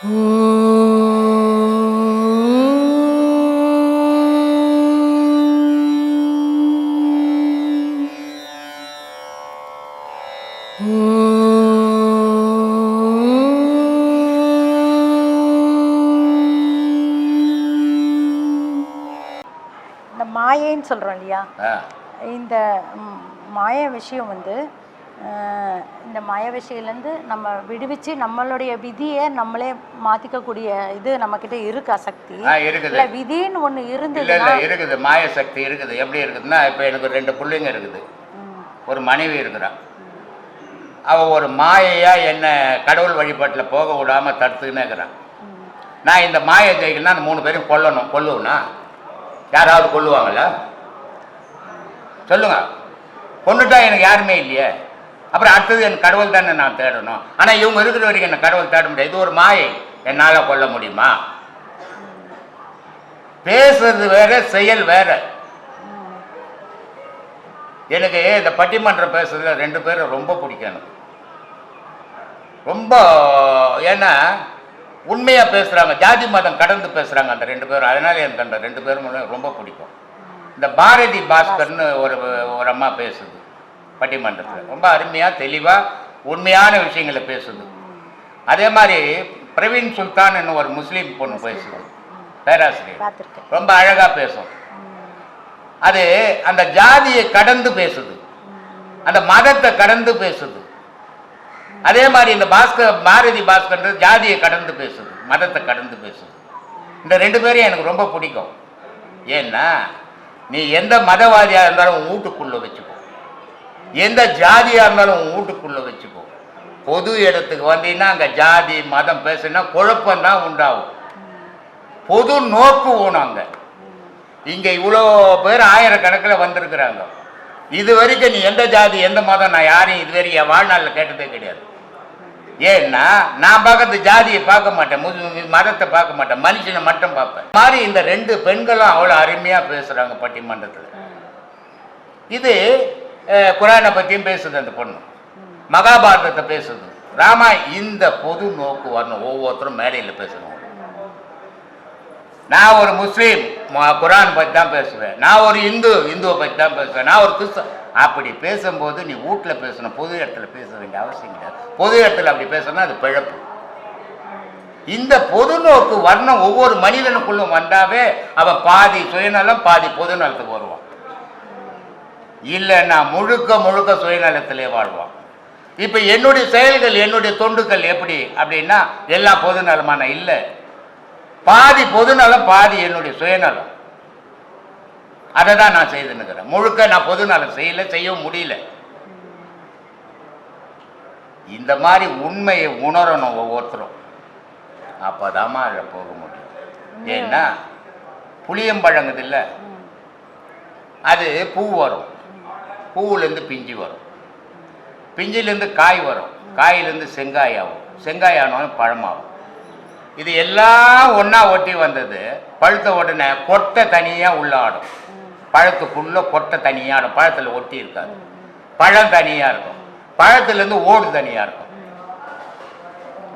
இந்த மாயைன்னு சொல்கிறோம் இல்லையா, இந்த மாய விஷயம் வந்து இந்த மாய விஷயத்துலேருந்து நம்ம விடுவிச்சு நம்மளுடைய விதியை நம்மளே மாற்றிக்கக்கூடிய இது நம்மக்கிட்ட இருக்கா சக்தி? இல்லை விதின்னு ஒன்று இருந்தது இருக்குது, மாய சக்தி இருக்குது. எப்படி இருக்குதுன்னா, இப்போ எனக்கு 2 பிள்ளைங்க இருக்குது, ஒரு மனைவி இருக்கிறான். அவள் ஒரு மாயையாக என்ன கடவுள் வழிபாட்டில் போக விடாமல் தடுத்துக்கினே இருக்கிறான். நான் இந்த மாயை ஜெயிக்கணும்னா அந்த 3 பேரையும் கொல்லுவேன்னா யாராவது கொல்லுவாங்களா? சொல்லுங்க. கொண்டுட்டா எனக்கு யாருமே இல்லையே. அப்புறம் அடுத்தது என் கடவுள் தானே நான் தேடணும். ஆனால் இவங்க இருக்கிற வரைக்கும் என்ன கடவுள் தேட முடியாது. இது ஒரு மாயை. என்னால் கொல்ல முடியுமா? பேசுறது வேற, செயல் வேற. எனக்கு இந்த பட்டிமன்றம் பேசுறதுல 2 பேரும் ரொம்ப பிடிக்கும் எனக்கு. ரொம்ப, ஏன்னா உண்மையாக பேசுகிறாங்க, ஜாதி மதம் கடந்து பேசுகிறாங்க அந்த 2 பேரும். அதனால எனக்கு அந்த 2 பேரும் ரொம்ப பிடிக்கும். இந்த பாரதி பாஸ்கர்னு ஒரு அம்மா பேசுது பட்டிமன்றத்தில். ரொம்ப அருமையாக தெளிவாக உண்மையான விஷயங்களை பேசுது. அதே மாதிரி பிரவீன் சுல்தான் ஒரு முஸ்லீம் பொண்ணு பேசுது, பேராசிரியர். ரொம்ப அழகாக பேசும். அது அந்த ஜாதியை கடந்து பேசுது, அந்த மதத்தை கடந்து பேசுது. அதே மாதிரி இந்த பாரதி பாஸ்கர் ஜாதியை கடந்து பேசுது, மதத்தை கடந்து பேசுது. இந்த 2 பேரையும் எனக்கு ரொம்ப பிடிக்கும். ஏன்னா நீ எந்த மதவாதியாக இருந்தாலும் உன் வீட்டுக்குள்ளே வச்சுக்கோ, எந்த ஜாதியாக இருந்தாலும் உன் வீட்டுக்குள்ளே வச்சுக்கோ. பொது இடத்துக்கு வந்தீங்கன்னா அங்கே ஜாதி மதம் பேசுனா குழப்பம்தான் உண்டாகும். பொது நோக்கு வேணும். அங்கே இங்கே இவ்வளோ பேர் ஆயிரக்கணக்கில் வந்திருக்கிறாங்க. இது வரைக்கும் நீ எந்த ஜாதி எந்த மதம் நான் யாரையும் இது வரைக்கும் என் வாழ்நாளில் கேட்டதே கிடையாது. ஏன்னா நான் பார்க்கறது ஜாதியை பார்க்க மாட்டேன், மதத்தை பார்க்க மாட்டேன், மனுஷனை மட்டும் பார்ப்பேன். மாதிரி இந்த 2 பெண்களும் அவ்வளோ அருமையாக பேசுகிறாங்க பட்டிமன்றத்தில். இது குரானை பற்றியும் பேசுது அந்த பொண்ணு, மகாபாரதத்தை பேசுது, ராமா. இந்த பொது நோக்கு வரணும். ஒவ்வொருத்தரும் மேடையில் பேசணும். நான் ஒரு முஸ்லீம், குரான் பற்றி தான் பேசுவேன். நான் ஒரு இந்துவை பற்றி தான் பேசுவேன். நான் ஒரு கிறிஸ்தவ. அப்படி பேசும்போது நீ வீட்டில் பேசணும், பொது இடத்துல பேச வேண்டிய அவசியம் கிடையாது. பொது இடத்துல அப்படி பேசணும்னா அது பிழப்பு. இந்த பொது நோக்கு வரணும். ஒவ்வொரு மனிதனுக்குள்ளும் வந்தாவே அவன் பாதி சுயநலம் பாதி பொது நலத்துக்கு வருவான். இல்லைன்னா முழுக்க சுயநலத்திலே வாழ்வான். இப்போ என்னுடைய செயல்கள் என்னுடைய தொண்டுகள் எப்படி அப்படின்னா எல்லாம் பொது நலமான இல்லை. பாதி பொதுநலம் பாதி என்னுடைய சுயநலம். அதை தான் நான் செய்துன்னுக்கிறேன். முழுக்க நான் பொதுநலம் செய்யவும் முடியல. இந்த மாதிரி உண்மையை உணரணும் ஒவ்வொருத்தரும். அப்போதாம்மா அதில் போக முடியும். ஏன்னா புளியம்பழங்குது இல்லை, அது பூ வரும், பூவிலேருந்து பிஞ்சு வரும், பிஞ்சிலேருந்து காய் வரும், காயிலேருந்து செங்காய் ஆகும், செங்காய் ஆனாலும் பழமாகும். இது எல்லாம் ஒன்றா ஒட்டி வந்தது. பழுத்த உடனே கொட்டை தனியாக உள்ள ஆடும், பழத்துக்குள்ளே கொட்டை தனியாக ஆடும். பழத்தில் ஒட்டி இருக்காது, பழம் தனியாக இருக்கும், பழத்துலேருந்து ஓடு தனியாக இருக்கும்.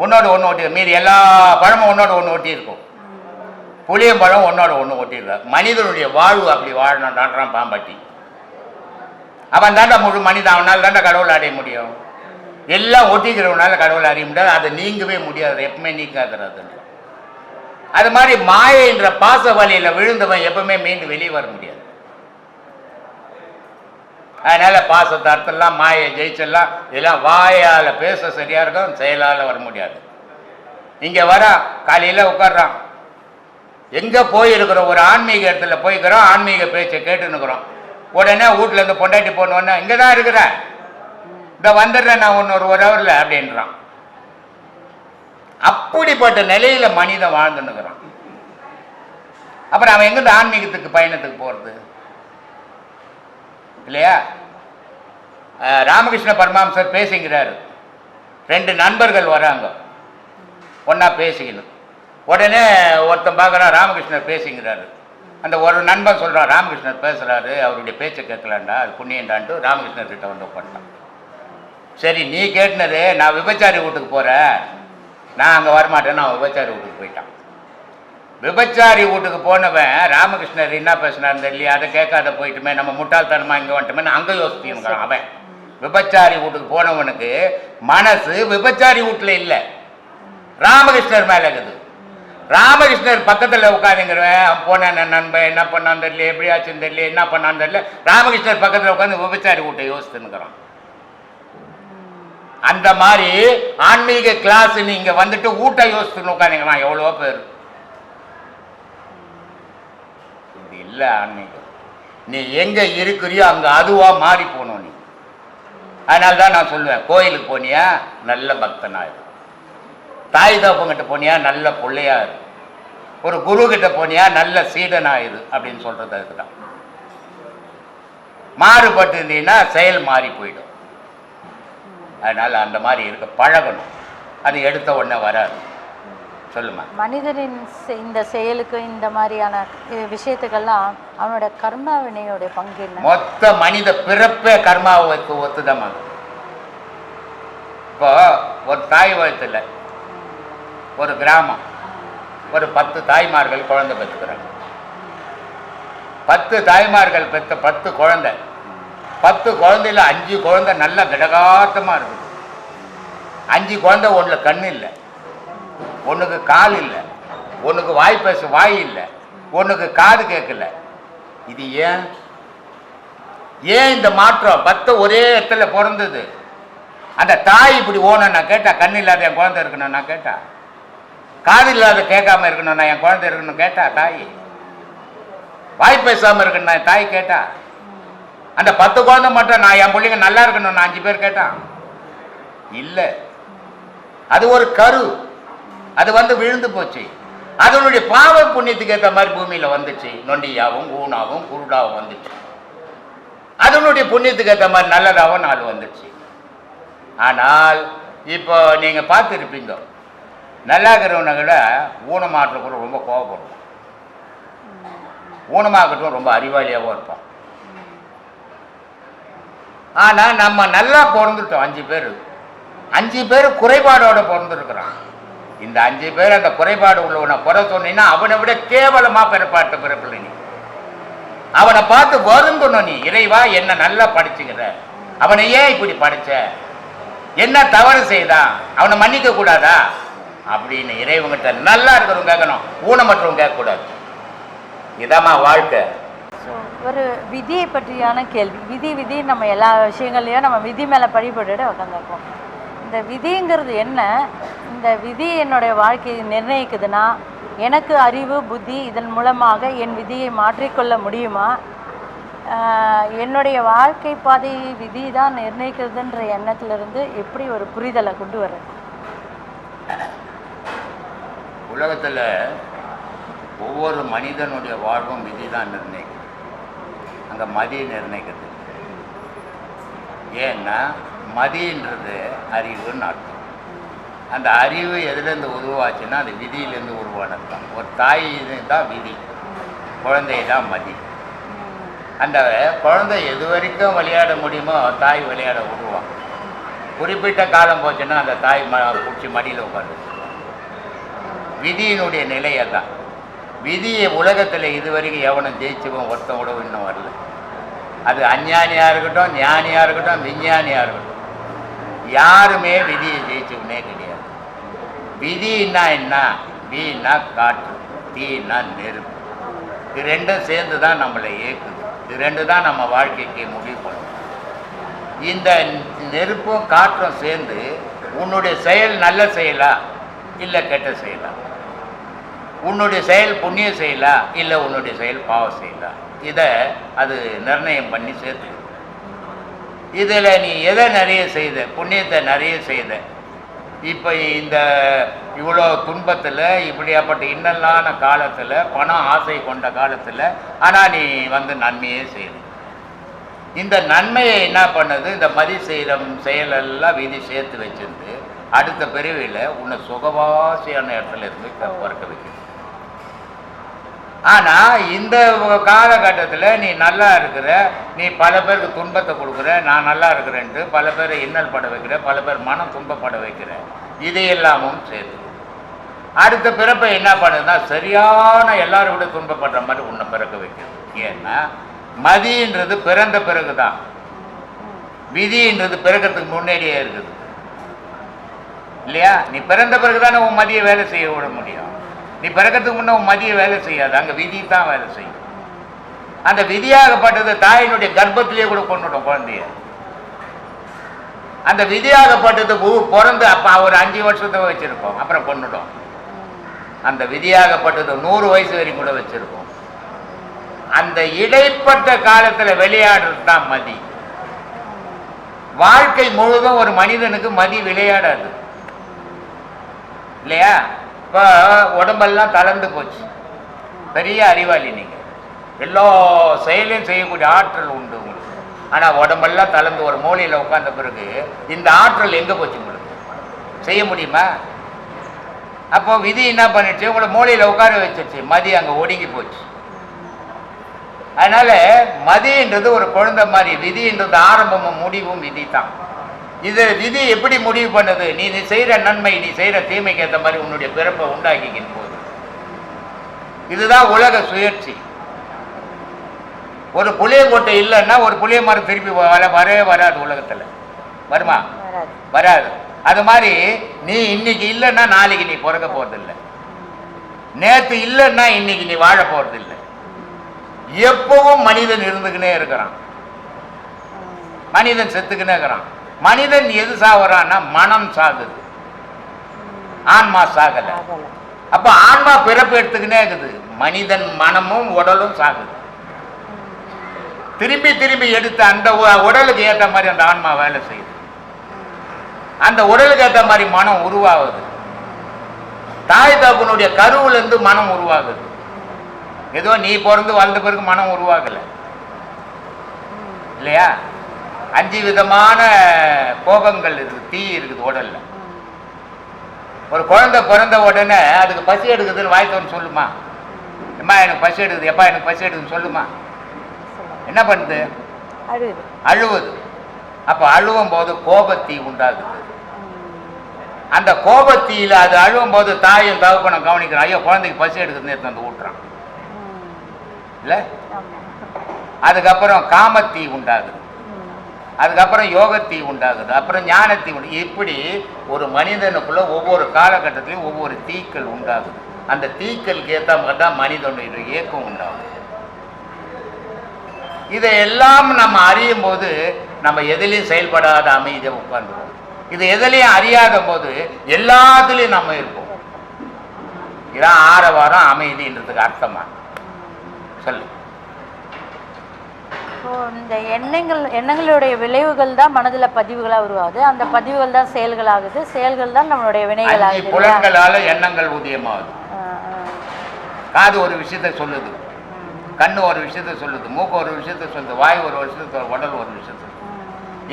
ஒன்றோடு ஒன்று ஒட்டி, மீதி எல்லா பழமும் ஒன்றோடு ஒன்று ஒட்டி இருக்கும். புளியம்பழம் ஒன்றோட ஒன்று ஒட்டியிருக்காரு. மனிதனுடைய வாழ்வு அப்படி வாழணுன்றான் பாம்பாட்டி. அவன் தாண்டா முழு மனிதன். அவனால் தாண்டா கடவுளை அடைய முடியும். எல்லாம் ஒட்டிக்கிறவனால கடவுளை அறிய முடியாது. அதை நீங்கவே முடியாது, எப்பவுமே நீக்காதுறது. அது மாதிரி மாயைன்ற பாச வழியில் விழுந்தவன் எப்பவுமே மீண்டு வெளியே வர முடியாது. அதனால பாசத்தை அர்த்தம்லாம் மாயை ஜெயிச்செல்லாம் இதெல்லாம் வாயால் பேச சரியா இருக்கும், செயலால் வர முடியாது. இங்கே வர காலையில் உட்காடுறான், எங்கே போயிருக்கிறோம், ஒரு ஆன்மீக இடத்துல போய்க்கிறோம், ஆன்மீக பேச்சை கேட்டுன்னுக்குறோம். உடனே வீட்டில் இருந்து பொண்டாட்டி போனோடனே இங்கே தான் இருக்கிறேன், இந்த வந்துடுறேன் நான் ஒரு ஹவரில் அப்படின்றான். அப்படிப்பட்ட நிலையில் மனிதன் வாழ்ந்துன்னுக்குறான். அப்புறம் அவன் எங்கிட்ட ஆன்மீகத்துக்கு பயணத்துக்கு போகிறது இல்லையா? ராமகிருஷ்ண பரமஹம்சர் பேசிக்கிறாரு. 2 நண்பர்கள் வராங்க, ஒன்றா பேசிக்கணும். உடனே ஒருத்தன் பார்க்குறான், ராமகிருஷ்ணர் பேசிக்கிறாரு. அந்த ஒரு நண்பன் சொல்கிறான், ராமகிருஷ்ணர் பேசுகிறாரு, அவருடைய பேச்சை கேட்கலாண்டா, அது புண்ணியண்டான்ட்டு ராமகிருஷ்ணர் கிட்ட வந்து உட்காந்துட்டான். சரி, நீ கேட்டினது நான் விபச்சாரி வீட்டுக்கு போகிறேன், நான் அங்கே வரமாட்டேன்னு அவன் விபச்சாரி வீட்டுக்கு போயிட்டான். விபச்சாரி வீட்டுக்கு போனவன் ராமகிருஷ்ணர் என்ன பேசினார் தெரியல, அதை கேட்காத போயிட்டுமே, நம்ம முட்டாள்தனமாக இங்கே வந்துட்டோமே அங்கே யோசிச்சுருக்கான். அவன் விபச்சாரி வீட்டுக்கு போனவனுக்கு மனசு விபச்சாரி வீட்டில் இல்லை, ராமகிருஷ்ணர் மேலே இருக்குது. ராமகிருஷ்ணர் பக்கத்தில் உட்காந்துங்கிறவன் அவன் போன நண்பன் என்ன பண்ணான்னு தெரியல, எப்படி ஆச்சுன்னு தெரியல, என்ன பண்ணான்னு தெரியல, ராமகிருஷ்ணர் பக்கத்தில் உட்காந்து விபச்சாரி வீட்டை யோசித்துன்னுக்கிறான். அந்த மாதிரி ஆன்மீக கிளாஸ் நீங்க வந்துட்டு ஊட்ட யோசித்துன்னு உட்காந்துக்கலாம் எவ்வளோ பேர். இது இல்லை ஆன்மீகம். நீ எங்க இருக்கிறியோ அங்க அதுவா மாறி போகணும் நீ. அதனால்தான் நான் சொல்லுவேன், கோயிலுக்கு போனியா நல்ல பக்தனாயிரு, தாய் தகப்பங்கிட்ட போனியா நல்ல பிள்ளையாரு, ஒரு குரு கிட்ட போனியா நல்ல சீடனாயிரு அப்படின்னு சொல்றது அதுக்குதான். மாறுபட்டு இருந்தீங்கன்னா செயல் மாறி போயிடும். அதனால் அந்த மாதிரி இருக்க பழகணும். அது எடுத்த உடனே வராது. சொல்லுமா. மனிதனின் இந்த செயலுக்கு இந்த மாதிரியான விஷயத்துக்கெல்லாம் அவனோட கர்ம வினையோட பங்கு என்ன? மொத்த மனித பிறப்பே கர்மாவை ஒத்துதான். இப்போ ஒரு தாய் வயிற்றுல ஒரு கிராமம், ஒரு 10 தாய்மார்கள் குழந்தை பெற்றுக்கிறாங்க. 10 தாய்மார்கள் பெற்ற 10 குழந்தை, 10 குழந்தையில 5 குழந்தை நல்ல கடகாத்தமாக இருக்குது. 5 குழந்தை ஒன்றில் கண்ணு இல்லை, ஒன்றுக்கு கால் இல்லை, ஒன்றுக்கு வாய் பேச வாய் இல்லை, ஒன்றுக்கு காது கேட்கல. இது ஏன் ஏன் இந்த மாற்றம்? 10 ஒரே இடத்துல பிறந்தது. அந்த தாய் இப்படி ஓணும் நான் கேட்டா, கண் இல்லாத என் குழந்தை இருக்கணும் நான் கேட்டா, காது இல்லாத கேட்காம இருக்கணும் நான் என் குழந்தை இருக்கணும் கேட்டா தாய், வாய் பேசாமல் இருக்கணும் நான் தாய் கேட்டா, அந்த 10 குழந்தை மட்டும் நான் என் பிள்ளைங்க நல்லா இருக்கணும் நான் 5 பேர் கேட்டான் இல்லை. அது ஒரு கரு, அது வந்து விழுந்து போச்சு. அதனுடைய பாவ புண்ணியத்துக்கு ஏற்ற மாதிரி பூமியில் வந்துச்சு. நொண்டியாவும் ஊனாவும் குருடாவும் வந்துச்சு. அதனுடைய புண்ணியத்துக்கு ஏற்ற மாதிரி நல்லதாகவும் 4 வந்துச்சு. ஆனால் இப்போ நீங்கள் பார்த்துருப்பீங்க, நல்லா இருக்கிறவனை விட ஊனமாற்ற கூட ரொம்ப கோபப்படுவோம். ஊனமாகட்டும் ரொம்ப அறிவாளியாகவும் இருப்பான். ஆனால் நம்ம நல்லா பிறந்துட்டோம். 5 பேர் 5 பேர் குறைபாடோட பிறந்திருக்கிறான். இந்த 5 பேர் அந்த குறைபாடு உள்ளவனை குறை சொன்னீங்கன்னா அவனை விட கேவலமா பிறப்பாட்ட பிறப்பில்லை. நீ அவனை பார்த்து வருந்தணும். நீ இறைவா என்ன நல்லா படிச்சுக்கிற, அவனை ஏன் இப்படி படிச்ச, என்ன தவறு செய்தான், அவனை மன்னிக்க கூடாதா அப்படின்னு இறைவங்கிட்ட நல்லா இருக்கிறவங்க கேட்கணும், ஊனமற்றவங்க கேட்கக்கூடாது. இதாம்மா வாழ்க்கை. ஒரு விதியை பற்றியான கேள்வி. விதி நம்ம எல்லா விஷயங்கள்லையும் நம்ம விதி மேலே படிப்பட்டு உட்காந்துருக்கோம். இந்த விதிங்கிறது என்ன? இந்த விதி என்னுடைய வாழ்க்கையை நிர்ணயிக்குதுன்னா எனக்கு அறிவு புத்தி இதன் மூலமாக என் விதியை மாற்றிக்கொள்ள முடியுமா? என்னுடைய வாழ்க்கை பாதையை விதி தான் நிர்ணயிக்கிறதுன்ற எண்ணத்திலிருந்து எப்படி ஒரு புரிதலை கொண்டு வர? உலகத்தில் ஒவ்வொரு மனிதனுடைய வாழ்வும் விதி தான் நிர்ணயிக்குது, அங்கே மதி நிர்ணயிக்கிறது. ஏன்னா மதின்றது அறிவுன்னு அர்த்தம். அந்த அறிவு எதுலேருந்து உருவாச்சுன்னா அது விதியிலேருந்து உருவானது தான். ஒரு தாய் தான் விதி, குழந்தை தான் மதி. அந்த குழந்தை எது வரைக்கும் விளையாட முடியுமோ தாய் விளையாட விடுவான். குறிப்பிட்ட காலம் போச்சுன்னா அந்த தாய் பிடிச்சி மடியில் உட்காந்து. விதியினுடைய நிலையை தான். விதியை உலகத்தில் இதுவரைக்கும் எவனும் ஜெயிச்சுவோம் ஒருத்தன் கூட இன்னும் வரல. அது அஞ்ஞானியாக இருக்கட்டும், ஞானியாக இருக்கட்டும், விஞ்ஞானியாக இருக்கட்டும், யாருமே விதியை ஜெயிச்சவனே கிடையாது. விதின்னா என்ன? வீணா காற்று, தீனா நெருப்பு. இது ரெண்டும் சேர்ந்து தான் நம்மளை இயக்குது. இது ரெண்டு தான் நம்ம வாழ்க்கைக்கு முடிவு பண்ணும். இந்த நெருப்பும் காற்றும் சேர்ந்து உன்னுடைய செயல் நல்ல செயலா இல்லை கெட்ட செயலா, உன்னுடைய செயல் புண்ணிய செயலா இல்லை உன்னுடைய செயல் பாவ செயலா, இதை அது நிர்ணயம் பண்ணி சேர்த்து. இதில் நீ எதை நிறைய செய்த, புண்ணியத்தை நிறைய செய்த, இப்போ இந்த இவ்வளோ துன்பத்தில் இப்படியாப்பட்ட இன்னலான காலத்தில் பணம் ஆசை கொண்ட காலத்தில் ஆனால் நீ வந்து நன்மையே செய்யுது. இந்த நன்மையை என்ன பண்ணுது? இந்த மதி செய்கிற செயலெல்லாம் விதி சேர்த்து வச்சிருந்து அடுத்த பிரிவில் உன்னை சுகவாசியான இடத்துல இருந்து பிறக்க வைக்குது. ஆனால் இந்த காலகட்டத்தில் நீ நல்லா இருக்கிற, நீ பல பேருக்கு துன்பத்தை கொடுக்குற, நான் நல்லா இருக்கிறேன்ட்டு பல பேரை இன்னல் பட வைக்கிற, பல பேர் மனம் துன்பப்பட வைக்கிற, இதையெல்லாமும் சேர்த்து அடுத்த பிறப்பை என்ன பண்ணுதுன்னா சரியான எல்லாரும் விட துன்பப்படுற மாதிரி உன்னை பிறக்க வைக்கிறது. ஏன்னா மதின்றது பிறந்த பிறகு தான், விதின்றது பிறக்கிறதுக்கு முன்னாடியே இருக்குது இல்லையா? நீ பிறந்த பிறகு தானே உன் மதியை வேலை செய்ய விட முடியும். நீ பிறக்கிறதுக்கு முன்னே உன் மதியை வேலை செய்யாது, அங்கே விதி தான் வேலை செய்யும். அந்த விதியாகப்பட்டது தாயினுடைய கர்ப்பத்திலேயே கூட கொண்டுடும் குழந்தைய. அந்த விதியாகப்பட்டது பிறந்து அப்போ ஒரு 5 வருஷத்தை வச்சிருக்கோம், அப்புறம் கொண்டுடும். அந்த விதியாகப்பட்டது 100 வயசு வரைக்கும் கூட வச்சிருக்கோம். அந்த இடைப்பட்ட காலத்தில் விளையாடுறது தான் மதி. வாழ்க்கை முழுதும் ஒரு மனிதனுக்கு மதி விளையாடாது இல்லையா? இப்போ உடம்பெல்லாம் தளர்ந்து போச்சு, பெரிய அறிவாளி நீங்கள், எல்லா செயலையும் செய்யக்கூடிய ஆற்றல் உண்டு உங்களுக்கு. ஆனால் உடம்பெல்லாம் தளர்ந்து ஒரு மூலையில் உட்கார்ந்த பிறகு இந்த ஆற்றல் எங்கே போச்சு உங்களுக்கு? செய்ய முடியுமா? அப்போ விதி என்ன பண்ணிடுச்சு? உங்களை மூலையில் உட்கார வச்சிருச்சு, மதி அங்கே ஒடுங்கி போச்சு. அதனால மதின்றது ஒரு குழந்தை மாதிரி, விதின்றது ஆரம்பமும் முடிவும் விதி தான். இது விதி எப்படி முடிவு பண்ணுது? நீ செய்கிற நன்மை, நீ செய்கிற தீமைக்கு ஏற்ற மாதிரி உன்னுடைய பிறப்பை உண்டாக்கிக்கின் போது. இதுதான் உலக சுழற்சி. ஒரு புளியங்கொட்டை இல்லைன்னா ஒரு புளிய மரம் திருப்பி வரவே வராது உலகத்தில். வருமா? வராது. அது மாதிரி நீ இன்னைக்கு இல்லைன்னா நாளைக்கு நீ பிறக்க போறதில்லை, நேற்று இல்லைன்னா இன்னைக்கு நீ வாழ போறதில்லை. எப்பவும் மனிதன் இருந்துக்கினே இருக்கிறான், மனிதன் செத்துக்கினே இருக்கிறான். மனிதன் எது சாகுறான்னா மனம் சாகுது, ஆன்மா சாகலை. அப்போ ஆன்மா பிறப்பு எடுத்துக்கினே இருக்குது, மனிதன் மனமும் உடலும் சாகுது. திரும்பி திரும்பி எடுத்து அந்த உடலுக்கு ஏற்ற மாதிரி அந்த ஆன்மா வேலை செய்யுது, அந்த உடலுக்கு ஏற்ற மாதிரி மனம் உருவாகுது. தாய் தகப்பனுடைய கருவிலிருந்து மனம் உருவாகுது. ஏதோ நீ பிறந்து வளர்ந்த பிறகு மனம் உருவாகலை இல்லையா? 5 விதமான கோபங்கள் இருக்குது, தீ இருக்குது உடல்ல. ஒரு குழந்தை பிறந்த உடனே அதுக்கு பசி எடுக்குதுன்னு வாய்த்தவன் சொல்லுமா? எம்மா எனக்கு பசி எடுக்குது, எப்பா எனக்கு பசி எடுக்குதுன்னு சொல்லுமா? என்ன பண்ணுது? அழுவுது. அப்போ அழுவும் போது கோபத்தீ உண்டாகுது. அந்த கோபத்தீயில் அது அழுவும் போது தாயும் தகப்பனும் கவனிக்கிறான், ஐயோ குழந்தைக்கு பசி எடுக்குதுன்னு எடுத்து வந்து ஊட்டுறான் இல்லை? அதுக்கப்புறம் காமத்தீ உண்டாகுது, அதுக்கப்புறம் யோகத்தீ உண்டாகுது, அப்புறம் ஞானத்தீ உண்டு. இப்படி ஒரு மனிதனுக்குள்ள ஒவ்வொரு காலகட்டத்திலையும் ஒவ்வொரு தீக்கள் உண்டாகுது. அந்த தீக்களுக்கு ஏற்ற மாதிரி தான் மனிதனுடைய இயக்கம் உண்டாகுது. இதையெல்லாம் நம்ம அறியும் போது நம்ம எதிலையும் செயல்படாத அமைதியை உட்கார்ந்துருவோம். இது எதிலையும் அறியாத போது எல்லாத்துலேயும் நம்ம இருப்போம். இதான் ஆரவாரம் அமைதின்றதுக்கு அர்த்தமா? சொல்லு. இந்த எண்ணங்களுடைய விளைவுகள் தான் மனதில் பதிவுகளாக உருவாகுது, அந்த பதிவுகள் தான் செயல்களாகுது, செயல்கள் தான் நம்மளுடைய வினைகளாகுது. புலன்களால எண்ணங்கள் உதயமாகுது. காது ஒரு விஷயத்தை சொல்லுது, கண்ணு ஒரு விஷயத்தை சொல்லுது, மூக்கு ஒரு விஷயத்தை சொல்லுது, வாய் ஒரு விஷயத்தை, உடல் ஒரு விஷயத்தை.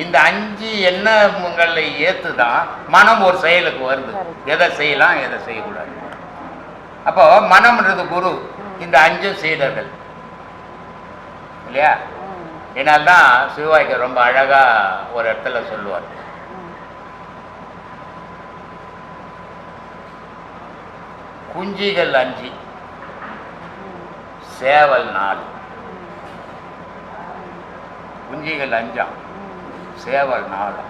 இந்த 5 எண்ணங்களை ஏற்று தான் மனம் ஒரு செயலுக்கு வருது. எதை செய்யலாம், எதை செய்யக்கூடாது. அப்போ மனம்ன்றது குரு, இந்த 5 சீடர்கள் இல்லையா? என்னால்தான் சிவாய்க்கு ரொம்ப அழகா ஒரு இடத்துல சொல்லுவார், குஞ்சிகள் 5 சேவல் 4. குஞ்சிகள் 5 சேவல் 4.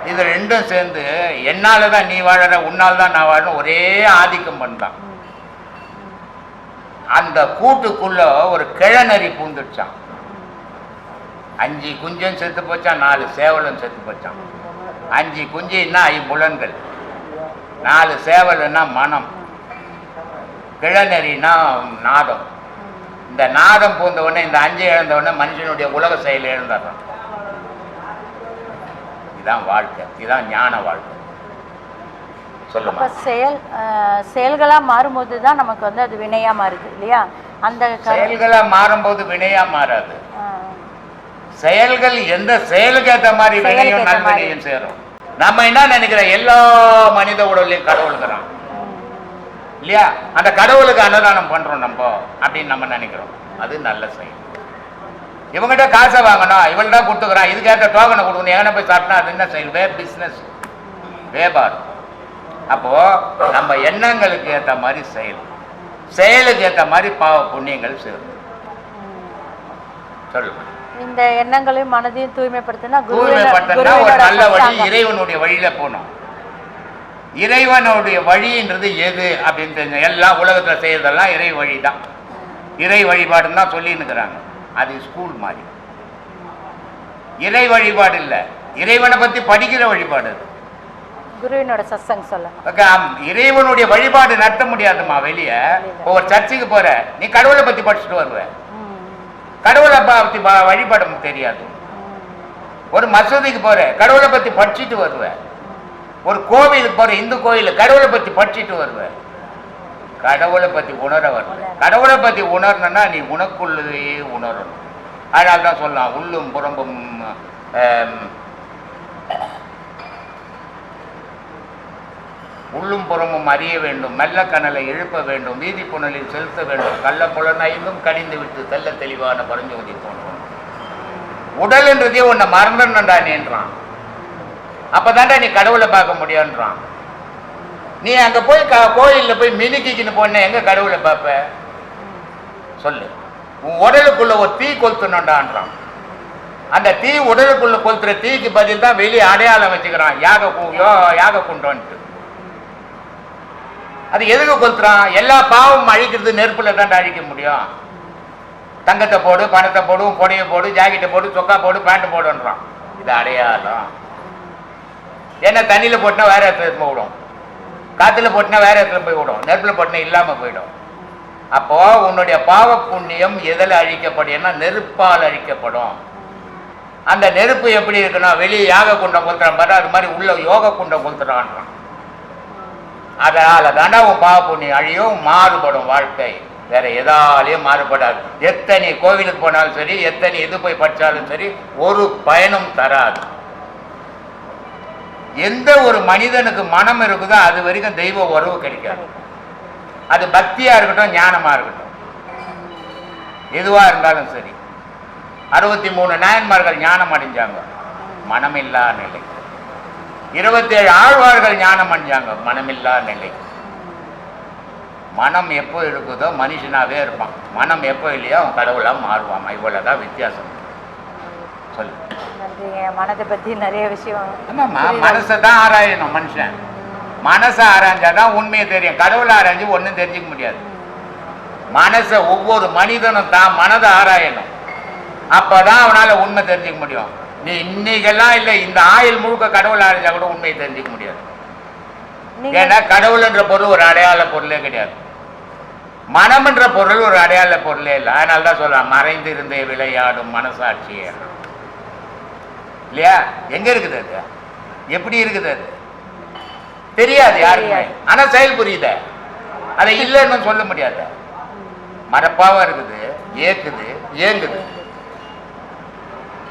இது ரெண்டும் சேர்ந்து என்னால தான் நீ வாழற, உன்னால் தான் நான் வாழறேன், ஒரே ஆதிக்கம் பண்ணான். அந்த கூட்டுக்குள்ள ஒரு கிழநரி பூந்துடுச்சான். 5 குஞ்சும் செத்து போச்சான், 4 சேவலும் செத்து போச்சான். 5 குஞ்சுன்னா 5 புலன்கள், 4 சேவல்னா மனம், கிழநெறினா நாதம். இந்த நாதம் பூந்த உடனே, இந்த 5 இழந்த உடனே மனுஷனுடைய உலக செயல் இழந்துடுறான். இதுதான் வாழ்க்கை, இதுதான் ஞான வாழ்க்கை. சொல்லுமா? செயல்களா மாறும்போது தான் நமக்கு வந்து அது வினையா மாறுது இல்லையா? அந்த செயல்களா மாறும்போது வினையா மாறாது. செயல்கள் எந்த செயலுக்கு ஏற்ற மாதிரி வினையும் நன்மையும் சேரும். நம்ம என்ன நினைக்கிறோம், எல்லா மனித உடலையும் கடவுளுங்கிறான் இல்லையா? அந்த கடவுளுக்கு அன்னதானம் பண்றோம் நம்ம அப்படின்னு நம்ம நினைக்கிறோம். அது நல்ல செயல். இவங்ககிட்ட காசை வாங்கணும், இவள்கிட்ட கொடுத்துக்கிறான், இதுக்கேற்ற டோக்கனை கொடுக்கணும், எங்கே போய் சாப்பிட்டா அது என்ன செயல்? பிஸ்னஸ், வியாபாரம். அப்போது நம்ம எண்ணங்களுக்கு ஏற்ற மாதிரி செயலுக்கு ஏற்ற மாதிரி பாவ புண்ணியங்கள் சேரும். சொல்லுங்க. இந்த எண்ணங்களையும் மனதையும் தூய்மைப்படுத்தினா ஒரு நல்ல வழி இறைவனுடைய வழியில போகணும். இறைவனுடைய வழின்றது எது அப்படின்னு தெரிஞ்ச எல்லா உலகத்தில் செய்யறதெல்லாம் இறை வழி தான். இறை வழிபாடுன்னு தான் சொல்லின்னு இருக்கிறாங்க. அது ஸ்கூல் மாதிரி. இறை வழிபாடு இல்லை, இறைவனை பற்றி படிக்கிற வழிபாடு. அது குருவினோட சத்சங் சொல்ல இறைவனுடைய வழிபாடு நடத்த முடியாதுமா. வெளியே ஒரு சர்ச்சுக்கு போற, நீ கடவுளை பற்றி படிச்சுட்டு வருவ, கடவுளை பற்றி வழிபாடு தெரியாது. ஒரு மசூதிக்கு போற, கடவுளை பற்றி படிச்சுட்டு வருவேன். ஒரு கோவிலுக்கு போற, இந்து கோயில், கடவுளை பற்றி படிச்சுட்டு வருவேன். கடவுளை பற்றி உணர வருவேன். கடவுளை பற்றி உணரணும்னா நீ உனக்குள்ளேயே உணரணும். அதனால தான் சொல்லலாம், உள்ளும் புறம்பும் உள்ளும் புறமும் அறிய வேண்டும், மெல்ல கனலை எழுப்ப வேண்டும், வீதி புனலில் செலுத்த வேண்டும், கள்ள புலனைந்தும் கடிந்து விட்டு தெல்ல தெளிவான பரஞ்சோதி தோன்றும். உடல் என்றதே உன்னை மறந்துடா நீன்றான். அப்பதான்டா நீ கடவுளை பார்க்க முடியும்ன்றான். நீ அங்க போய் கோயிலில் போய் மினுக்கின்னு போன எங்க கடவுளை பார்ப்ப சொல்லு. உன் உடலுக்குள்ள ஒரு தீ கொளுத்தணும்டான்றான். அந்த தீ உடலுக்குள்ள கொளுத்துற தீக்கு பதில் தான் வெளியே அடையாளம் வச்சுக்கிறான், யாக குண்டோன்ட்டு. அது எதுக்கு கொளுத்துறான்? எல்லா பாவமும் அழிக்கிறது நெருப்புல தான் அழிக்க முடியும். தங்கத்தை போடு, பணத்தை போடு, கொடையை போடு, ஜாக்கெட்டை போடு, சொக்கா போடு, பேண்ட் போடுன்றான். இது அடையாளம். ஏன்னா தண்ணியில் போட்டுனா வேற இடத்துல போய் விடும், காற்றுல போட்டுனா வேற இடத்துல போய் விடும், நெருப்பில் போட்டுனா இல்லாமல் போயிடும். அப்போ உன்னுடைய பாவ புண்ணியம் எதில் அழிக்கப்படும்னா நெருப்பால் அழிக்கப்படும். அந்த நெருப்பு எப்படி இருக்குன்னா, வெளியே யாக குண்டம் கொளுத்துறான் பாரு, அது மாதிரி உள்ள யோக குண்டம் கொளுத்துறான்றான். அதனால தாண்டா உன் பாவ புண்ணியம் அழியும், மாறுபடும் வாழ்க்கை. வேற எதாலையும் மாறுபடாது. எத்தனை கோவிலுக்கு போனாலும் சரி, எத்தனை இது போய் படித்தாலும் சரி, ஒரு பயனும் தராது. எந்த ஒரு மனிதனுக்கு மனம் இருக்குதோ அது வரைக்கும் தெய்வ உறவு கிடைக்காது. அது பக்தியா இருக்கட்டும், ஞானமா இருக்கட்டும், எதுவா இருந்தாலும் சரி. 63 நாயன்மார்கள் ஞானம் அடைஞ்சாங்க, மனமில்லா நிலை. 27 ஆழ்வார்கள் ஞானம் அடைஞ்சாங்க, மனமில்லா நிலை. மனம் எப்போ இருக்குதோ மனுஷனாவே இருப்பான், மனம் எப்போ இல்லையோ அவன் கடவுளா மாறுவான். இவ்வளவுதான் வித்தியாசம். சொல்லு. மனதை பத்தி நிறைய விஷயம். ஆமாம்மா, மனசை தான் ஆராயணும். மனுஷன் மனசை ஆராய்ஞ்சாதான் உண்மையை தெரியும். கடவுளை ஆராய்ஞ்சு ஒன்றும் தெரிஞ்சுக்க முடியாது. மனசை ஒவ்வொரு மனிதனும் தான் மனதை ஆராயணும். அப்பதான் அவனால உண்மை தெரிஞ்சுக்க முடியும். நீ இன்னைக்கெல்லாம் இல்லை, இந்த ஆயுள் முழுக்க கடவுளை ஆராய்ஞ்சா கூட உண்மையை தெரிஞ்சுக்க முடியாது. ஏன்னா கடவுள்ன்ற பொருள் ஒரு அடையாள பொருளே கிடையாது. மனம்ன்ற பொருள் ஒரு அடையாள பொருளே இல்லை. அதனால தான் சொல்றான், மறைந்து இருந்தே விளையாடும் மனசாட்சியே. இல்லையா? எங்க இருக்குது அது? எப்படி இருக்குது? அது தெரியாது யாருக்குமே. ஆனா செயல் புரியுத, அதை இல்லைன்னு சொல்ல முடியாது. மரப்பாவும் இருக்குது, ஏங்குது.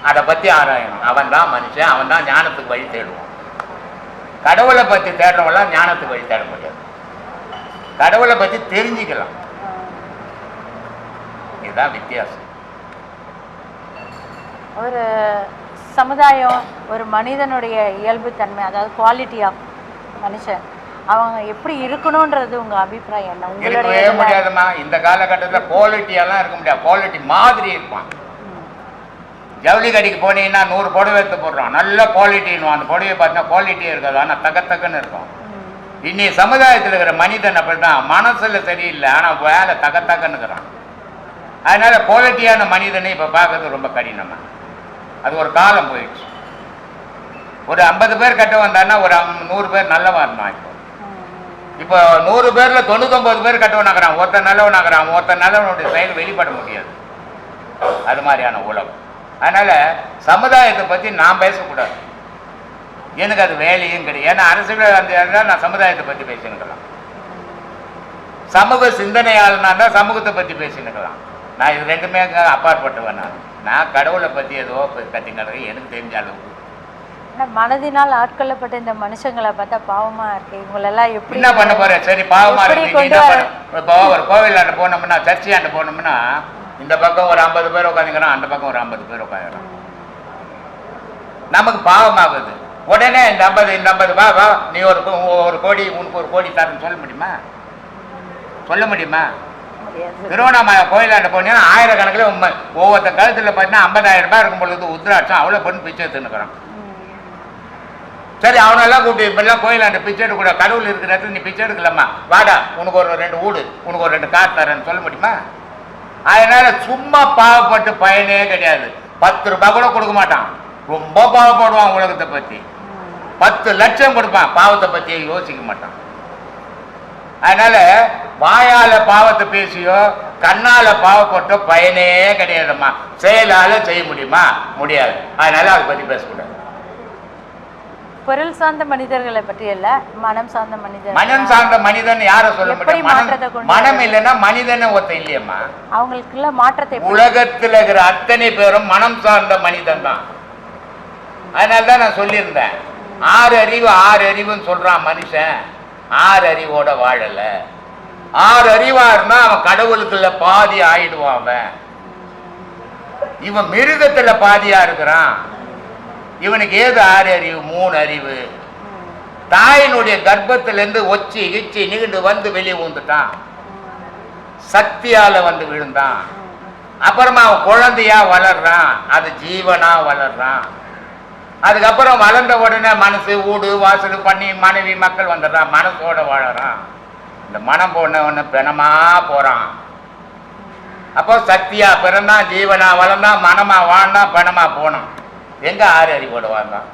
அதை பத்தி ஆராயணும். அவன் தான் மனுஷன், அவன் தான் ஞானத்துக்கு வழி தேடுவான். கடவுளை பத்தி தேடுறவெல்லாம் ஞானத்துக்கு வழி தேட முடியாது. கடவுளை பத்தி தெரிஞ்சுக்கலாம். இதுதான் வித்தியாசம். ஒரு சமுதாயம், ஒரு மனிதனுடைய இயல்பு தன்மை, அதாவது குவாலிட்டி ஆஃப் மனுஷன், அவங்க எப்படி இருக்கணும்ன்றது உங்க அபிப்பிராயம் என்ன? இருக்கவே முடியாதுமா. இந்த காலகட்டத்தில் குவாலிட்டியெல்லாம் இருக்க முடியாது. குவாலிட்டி மாதிரி இருப்பான். ஜவுளி கடைக்கு போனீங்கன்னா 100 புடவை எடுத்து போடுறோம், நல்ல குவாலிட்டின்னு. அந்த புடவை பார்த்தீங்கன்னா குவாலிட்டியே இருக்காது, ஆனால் தக்கன்னு இருக்கும். இன்னைக்கு சமுதாயத்தில் இருக்கிற மனிதன் அப்படி தான், மனசுல சரியில்லை, ஆனால் வேலை தக்கன்னு இருக்கிறான். அதனால குவாலிட்டியான மனிதனை இப்போ பார்க்கறது ரொம்ப கடினமா. அது ஒரு காலம் போயிடுச்சு. ஒரு 50 பேர் கட்ட வந்தான்னா ஒரு 100 பேர் நல்லவா இருந்தான். இப்போ 100 பேர்ல 99 பேர் கட்டவனாக்குறான், ஒருத்தர் நல்லவனாக்குறான். ஒருத்தர் நல்லவனுடைய செயல் வெளிப்பட முடியாது. அது மாதிரியான உலகம். அதனால சமுதாயத்தை பற்றி நான் பேசக்கூடாது, எனக்கு அது வேலையும் கிடையாது. ஏன்னா அரசியல் அந்த நான் சமுதாயத்தை பற்றி பேசினுக்கலாம், சமூக சிந்தனையாளனா தான் சமூகத்தை பற்றி பேசினுக்கலாம். நான் இது ரெண்டுமே அப்பாற்பட்டவன். நான் கடவுளை பற்றி ஏதோ கத்திங்கிறது எனக்கு தெரிஞ்ச அளவுக்கு. மனதினால் ஆட்கொள்ளப்பட்ட இந்த மனுஷங்களை பார்த்தா பாவமா இருக்கு. இவங்களெல்லாம் எப்படி என்ன பண்ண போற? சரி, பாவமா இருக்கு. இப்போ ஒரு கோவிலாண்ட போனோம்னா, சர்ச்சையாண்ட போனோம்னா, இந்த பக்கம் ஒரு 50 பேர் உட்காந்துக்கிறான், அந்த பக்கம் ஒரு 50 பேர் உட்காந்துக்கிறான். நமக்கு பாவமாகுது. உடனே இந்த 50 வா வா நீ ஒரு கோடி உனக்கு ஒரு கோடி தரேன்னு சொல்ல முடியுமா? சொல்ல முடியுமா? திருவண்ணாமலை கோயிலாண்ட போனீங்கன்னா ஆயிரக்கணக்கில் ஒவ்வொருத்த கழுத்தில் பார்த்தீங்கன்னா 50,000 ரூபாய் இருக்கும் பொழுது உத்ராட்சம் அவ்வளோ பொண்ணு பிச்சை எடுத்துன்னுக்குறான். சரி அவனெல்லாம் கூப்பிட்டு இப்பெல்லாம் கோயிலாண்ட பிச்சை எடுக்கக்கூட, கடவுள் இருக்கிற இடத்துல நீ பிச்சை எடுக்கலாமா, வாடா உனக்கு ஒரு 2 வீடு உனக்கு ஒரு 2 கார் தரேன்னு சொல்ல முடியுமா? அதனால சும்மா பாவப்பட்டு பயனே கிடையாது. 10 ரூபாய் கூட கொடுக்க மாட்டான், ரொம்ப பாவப்படுவான் உலகத்தை பற்றி. 10 லட்சம் கொடுப்பான், பாவத்தை பற்றி யோசிக்க மாட்டான். அதனால வாயால பாவத்தை பேசியோ கண்ணால பாவப்பட்டோ பயனே கிடையாதும்மா. செயலால செய்ய முடியுமா? முடியாது. அதனால அதை பற்றி பேசக்கூடாது. பொருள் சார்ந்த மனிதர்களை பற்றி அல்ல, மனம் சார்ந்த மனிதர். மனம் சார்ந்த மனிதன் யாரை சொல்ல முடியும்? மனம் இல்லைன்னா மனிதனை ஒருத்த இல்லையம்மா. அவங்களுக்குள்ள மாற்றத்தை உலகத்தில் இருக்கிற அத்தனை பேரும் மனம் சார்ந்த மனிதன் தான். அதனால்தான் நான் சொல்லியிருந்தேன், 6 அறிவுன்னு சொல்றான் மனுஷன். 6 அறிவோட வாழல. 6 அறிவா இருந்தா அவன் கடவுளுக்குள்ள பாதி ஆயிடுவான். அவன் இவன் மிருகத்துல பாதியா இருக்கிறான். இவனுக்கு ஏது 6 அறிவு? 3 அறிவு. தாயினுடைய கர்ப்பத்திலிருந்து ஒச்சி கிச்சி நிகழ்ந்து வந்து வெளியே ஊந்துட்டான், சக்தியால வந்து விழுந்தான். அப்புறமா அவன் குழந்தையா வளர்றான், அது ஜீவனா வளர்றான். அதுக்கப்புறம் வளர்ந்த உடனே மனசு வீடு வாசல் பண்ணி மனைவி மக்கள் வந்துடுறான், மனசோட வாழறான். இந்த மனம் போனவன பிணமா போறான். அப்போ சக்தியா பிறந்தான், ஜீவனா வளர்ந்தான், மனமா வாழ்ந்தான், பிணமா போனான். எங்க 6 அறிவோட வாழ்ந்தான்?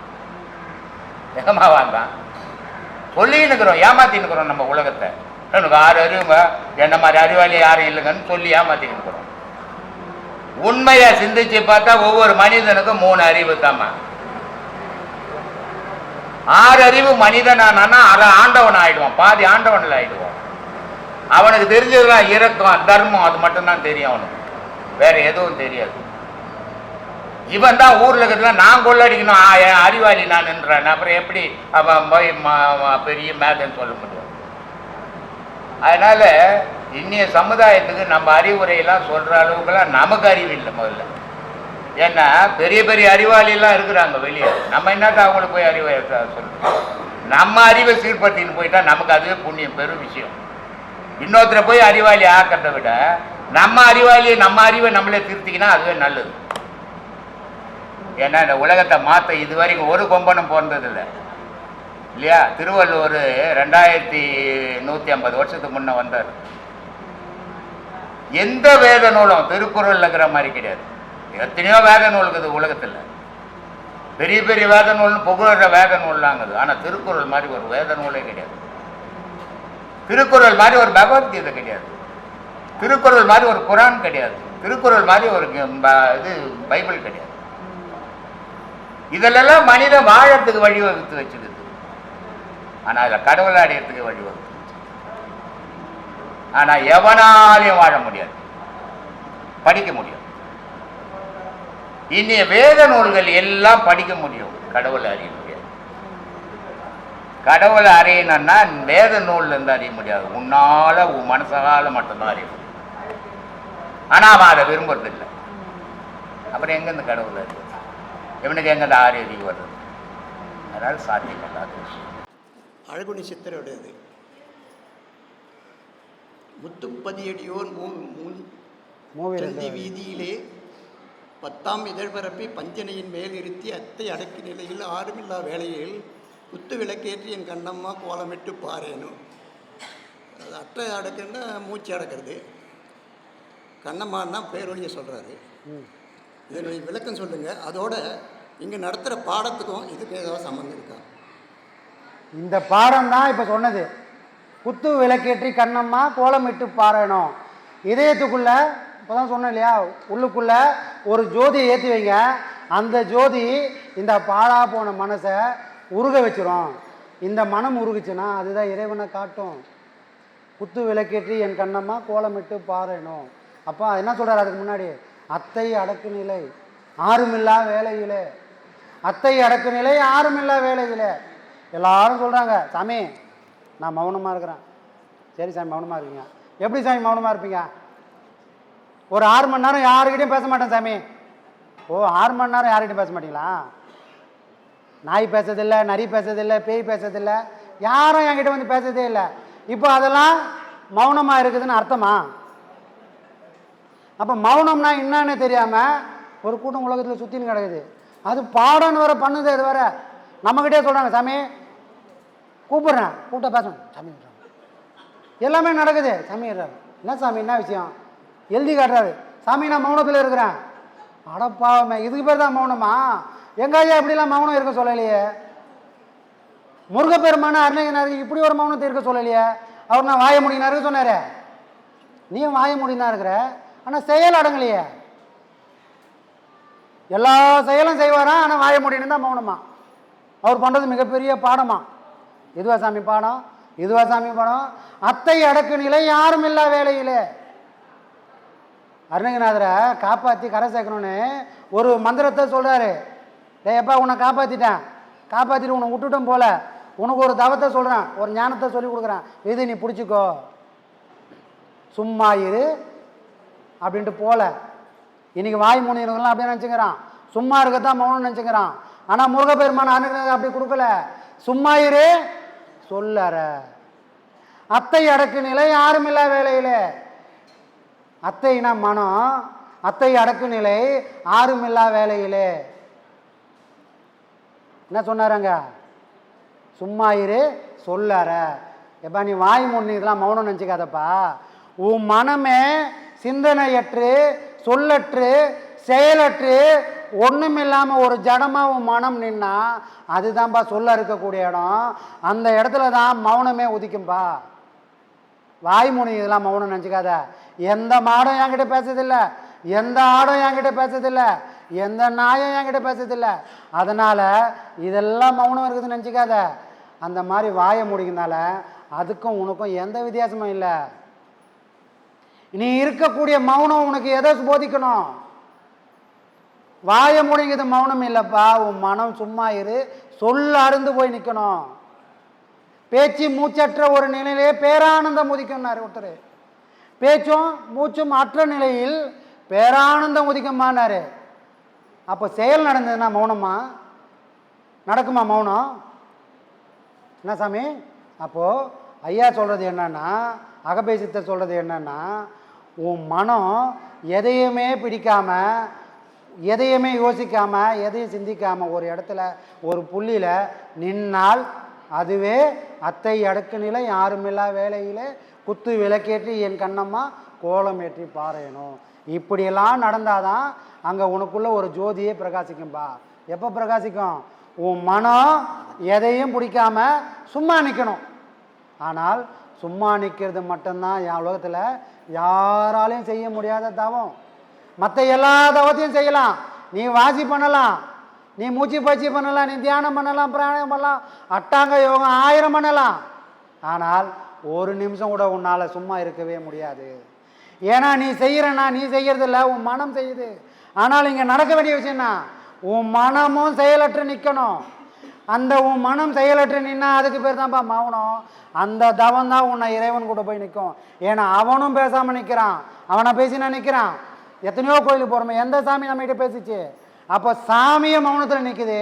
எங்கம்மா வாழ்ந்தான்? சொல்லின்னுக்கிறோம், ஏமாத்தின்னுக்கிறோம் நம்ம உலகத்தை. எனக்கு 6 அறிவுங்க, என்ன மாதிரி அறிவாளி யாரும் இல்லைங்கன்னு சொல்லி ஏமாத்தின்னுக்கிறோம். உண்மையா சிந்திச்சு பார்த்தா ஒவ்வொரு மனிதனுக்கும் 3 அறிவு தாம்மா. 6 அறிவு மனிதனானா ஆண்டவன் ஆயிடுவான், பாதி ஆண்டவனில் ஆயிடுவான். அவனுக்கு தெரிஞ்சதுதான் இரக்கம் தர்மம், அது மட்டும்தான் தெரியும் அவனுக்கு, வேற எதுவும் தெரியாது. இவன் தான் ஊர்ல இருக்கிறதுல நான் கொள்ளடிக்கணும், அறிவாளி நான் என்றான். அப்புறம் எப்படி அவன் போய் பெரிய மேதன்னு சொல்ல முடியும்? அதனால இன்னைய சமுதாயத்துக்கு நம்ம அறிவுரையெல்லாம் சொல்ற அளவுக்குலாம் நமக்கு அறிவு இல்லை முதல்ல. ஏன்னா பெரிய பெரிய அறிவாளிலாம் இருக்கிறாங்க வெளியே. நம்ம என்னத்தான் அவங்களுக்கு போய் அறிவை சொல்றோம்? நம்ம அறிவை சீர்படுத்தின்னு போயிட்டா நமக்கு அதுவே புண்ணியம், பெரும் விஷயம். இன்னொருத்தரை போய் அறிவாளி ஆக்கிறத விட நம்ம அறிவாளியை நம்ம அறிவை நம்மளே திருத்திக்கினா அதுவே நல்லது. ஏன்னா இந்த உலகத்தை மாற்ற இது வரைக்கும் ஒரு கொம்பனும் பிறந்ததில்லை இல்லையா? திருவள்ளுவர் 2150 வருஷத்துக்கு முன்ன வந்தார். எந்த வேத நூலும் திருக்குறள் இருக்கிற மாதிரி கிடையாது. எத்தனையோ வேத நூல் இருக்குது உலகத்தில், பெரிய பெரிய வேத நூல்னு புகழற வேத நூல்லாங்குது. ஆனால் திருக்குறள் மாதிரி ஒரு வேத நூலே கிடையாது. திருக்குறள் மாதிரி ஒரு பகவத்கீதை கிடையாது. திருக்குறள் மாதிரி ஒரு குரான் கிடையாது. திருக்குறள் மாதிரி ஒரு இது பைபிள் கிடையாது. இதெல்லாம் மனிதன் வாழறதுக்கு வழிவகுத்து வச்சுக்குது. ஆனால் அதில் கடவுளை அடையிறதுக்கு வழிவகுத்து. ஆனால் எவனாலையும் வாழ முடியாது, படிக்க முடியும். இன்னைய வேத நூல்கள் எல்லாம் படிக்க முடியும், கடவுளை அறிய முடியாது. கடவுளை அறியணும்னா வேத நூல்ல இருந்து அறிய முடியாது, உன்னால உன் மனசால மட்டும்தான் அறிய முடியும். ஆனா அவன் அதை விரும்புறது இல்லை. அப்புறம் எங்க இந்த கடவுளை அறிவு? இவனுக்கு எங்க இந்த 6 அறிவு வருது? அதனால சாத்தியம் இல்லாத விஷயம். அழகுணி சித்தருடையது. முத்துப்பதியடியோர் சந்தி வீதியிலே 10ஆம் இதழ்பரப்பி பஞ்சனையின் மேல் இருத்தி அத்தை அடக்கி நிலையில் ஆறுமில்லா வேளையில் குத்து விளக்கேற்றி என் கண்ணம்மா கோலமிட்டு பாரேனும். அது அட்டை அடக்குன்னா மூச்சு அடக்கிறது, கண்ணம்மான்னா பேரொழிய சொல்கிறாரு. இதனுடைய விளக்கம் சொல்லுங்கள். அதோட இங்கே நடத்துகிற பாடத்துக்கும் இதுக்கு ஏதாவது சம்மந்தம் இருக்கா? இந்த பாடம் தான் இப்போ சொன்னது. குத்து விளக்கேற்றி கண்ணம்மா கோலமிட்டு பாரணும். இதயத்துக்குள்ளே இப்போ தான் சொன்னேன் இல்லையா, உள்ளுக்குள்ளே ஒரு ஜோதியை ஏற்றி வைங்க. அந்த ஜோதி இந்த பாழா போன மனசை உருக வச்சிரும். இந்த மனம் உருகுச்சுன்னா அதுதான் இறைவனை காட்டும். குத்து விளக்கேற்றி என் கண்ணம்மா கோலமிட்டு பாரணும். அப்போ என்ன சொல்கிறார் அதுக்கு முன்னாடி? அத்தை அடக்கு நிலை ஆறுமில்லா வேலையிலே, அத்தை அடக்கு நிலை ஆறுமில்லா வேலையிலே. எல்லாரும் சொல்கிறாங்க, சாமி நான் மௌனமாக இருக்கிறேன். சரி சாமி மௌனமாக இருக்கீங்க, எப்படி சாமி மௌனமாக இருப்பீங்க? ஒரு 6 மணி நேரம் யாருக்கிட்டையும் பேச மாட்டேன் சாமி. ஓ 6 மணி நேரம் யாருக்கிட்டையும் பேச மாட்டீங்களா? நாய் பேசுறதில்லை, நரி பேசுறதில்லை, பேய் பேசுறதில்லை, யாரும் என்கிட்ட வந்து பேசுறதே இல்லை. இப்போ அதெல்லாம் மௌனமாக இருக்குதுன்னு அர்த்தமா? அப்போ மௌனம்னா என்னன்னு தெரியாமல் ஒரு கூட்டம் உலகத்தில் சுற்றின்னு கிடக்குது. அது பாடன்னு வர பண்ணுது. அது வேற நம்மக்கிட்டே சொல்கிறாங்க, சாமி கூப்பிட்றேன், கூப்பிட்டா பேசணும், சாமி எல்லாமே நடக்குது. சாமி என்ன சாமி, என்ன விஷயம் எழுதி காட்டுறாரு. சாமி நான் மௌனத்தில் இருக்கிறேன். அடப்பாவமே, இதுக்கு பேர் தான் மௌனமா? எங்க ஐயா இப்படிலாம் மௌனம் இருக்க சொல்லலையே. முருகப்பெருமான அருணகிரிநாதருக்கு இப்படி ஒரு மௌனத்தை இருக்க சொல்லலையே. அவர் நான் வாய முடியினா இருக்க சொன்னாரு, நீயும் வாய முடியினா இருக்கிற, ஆனால் செயல் அடங்கலையே. எல்லா செயலும் செய்வாரா, ஆனால் வாய முடியணும் தான் மௌனமா. அவர் பண்ணுறது மிகப்பெரிய பாடமா. இதுவா சாமி பாடம், இதுவா சாமி பாடம்? அத்தை அடக்கு நிலை யாரும் இல்லா வேலையிலே. அருணகிரிநாதரை காப்பாற்றி கரை சேர்க்கணும்னு ஒரு மந்திரத்தை சொல்கிறாரு. எப்பா உன்னை காப்பாற்றிட்டேன், காப்பாற்றிட்டு உன்னை விட்டுட்டும் போல, உனக்கு ஒரு தவத்தை சொல்கிறேன், ஒரு ஞானத்தை சொல்லி கொடுக்குறேன், இது நீ பிடிச்சிக்கோ, சும்மா இரு அப்படின்ட்டு போல. இன்னைக்கு வாய் மூணிலாம் அப்படியே நினச்சிக்கிறான், சும்மா இருக்கத்தான் மௌனம் நினச்சிக்கிறான். ஆனால் முருகப்பெருமான அருணகிரிநாதர் அப்படி கொடுக்கல. சும்மா இரு சொல்லற. அத்தை அடக்கு நிலை யாரும் இல்லா வேலையிலே. அத்தைனா மனம், அத்தை அடக்கு நிலை ஆறும் இல்லா வேலையிலே. என்ன சொன்னாரங்க? சும்மா இரு சொல்லற. எப்பா நீ வாய் மூணு இதெல்லாம் மௌனம் நினச்சிக்காதப்பா. உன் மனமே சிந்தனையற்று சொல்லற்று செயலற்று ஒன்றும் இல்லாமல் ஒரு ஜடமாக உன் மனம் நின்னா அதுதான்ப்பா சொல்ல இருக்கக்கூடிய இடம். அந்த இடத்துல தான் மௌனமே உதிக்கும்பா. வாய்மொழி இதெல்லாம் மௌனம் நினச்சிக்காத. எந்த மாடும் என்கிட்ட பேசுறதில்லை, எந்த ஆடும் என்கிட்ட பேசுறதில்லை, எந்த நாயும் என்கிட்ட பேசுறதில்லை. அதனால் இதெல்லாம் மௌனம் இருக்குதுன்னு நினச்சிக்காத. அந்த மாதிரி வாயை முடிக்கிறதுனால அதுக்கும் உனக்கும் எந்த வித்தியாசமும் இல்லை. நீ இருக்கக்கூடிய மௌனம் உனக்கு எதை போதிக்கணும்? வாய முடிங்கிறது மௌனம் இல்லைப்பா. உன் மனம் சும்மா இரு சொல்ல அருந்து போய் நிற்கணும். பேச்சு மூச்சற்ற ஒரு நிலையிலே பேரானந்தம் உதிக்கும்னாரு ஒருத்தர். பேச்சும் மூச்சும் அற்ற நிலையில் பேரானந்தம் உதிக்குமானாரு. அப்போ செயல் நடந்ததுன்னா மௌனமா நடக்குமா? மௌனம் என்ன சாமி? அப்போது ஐயா சொல்கிறது என்னன்னா, அகப்பை சித்தர் சொல்கிறது என்னன்னா, உன் மனம் எதையுமே பிடிக்காமல், எதையுமே யோசிக்காமல், எதையும் சிந்திக்காமல் ஒரு இடத்துல ஒரு புள்ளியில் நின்னால் அதுவே அத்தை அடக்கு நிலை யாருமில்லா வேலையில் குத்து விளக்கேற்றி என் கண்ணம்மா கோலம் ஏற்றி பாறையணும். இப்படியெல்லாம் நடந்தாதான் அங்கே உனக்குள்ள ஒரு ஜோதியே பிரகாசிக்கும்பா. எப்போ பிரகாசிக்கும்? உன் மனம் எதையும் பிடிக்காம சும்மா நிற்கணும். ஆனால் சும்மா நிற்கிறது மட்டும்தான் என் உலகத்தில் யாராலையும் செய்ய முடியாத தவம். மற்ற எல்லா தவத்தையும் செய்யலாம். நீ வாசி பண்ணலாம், நீ மூச்சு பயிற்சி பண்ணலாம், நீ தியானம் பண்ணலாம், பிராணாயம் பண்ணலாம், அட்டாங்க யோகம் 1000 பண்ணலாம். ஆனால் ஒரு நிமிஷம் கூட உன்னால் சும்மா இருக்கவே முடியாது. ஏன்னா நீ செய்கிறனா, நீ செய்கிறது இல்லை, உன் மனம் செய்யுது. ஆனால் இங்கே நடக்க வேண்டிய விஷயம்னா உன் மனமும் செயலற்று நிற்கணும். அந்த உன் மனம் செயலற்று நின்னா அதுக்கு பேர் தான்ப்பா மௌனம். அந்த தவம் தான் உன்னை இறைவன் கூட போய் நிற்கும். ஏன்னா அவனும் பேசாமல் நிற்கிறான், அவனை பேசினா நிற்கிறான். எத்தனையோ கோயிலுக்கு போகிறோமே, எந்த சாமி நம்மகிட்ட பேசிச்சு? அப்போ சாமியை மௌனத்தில் நிற்குது.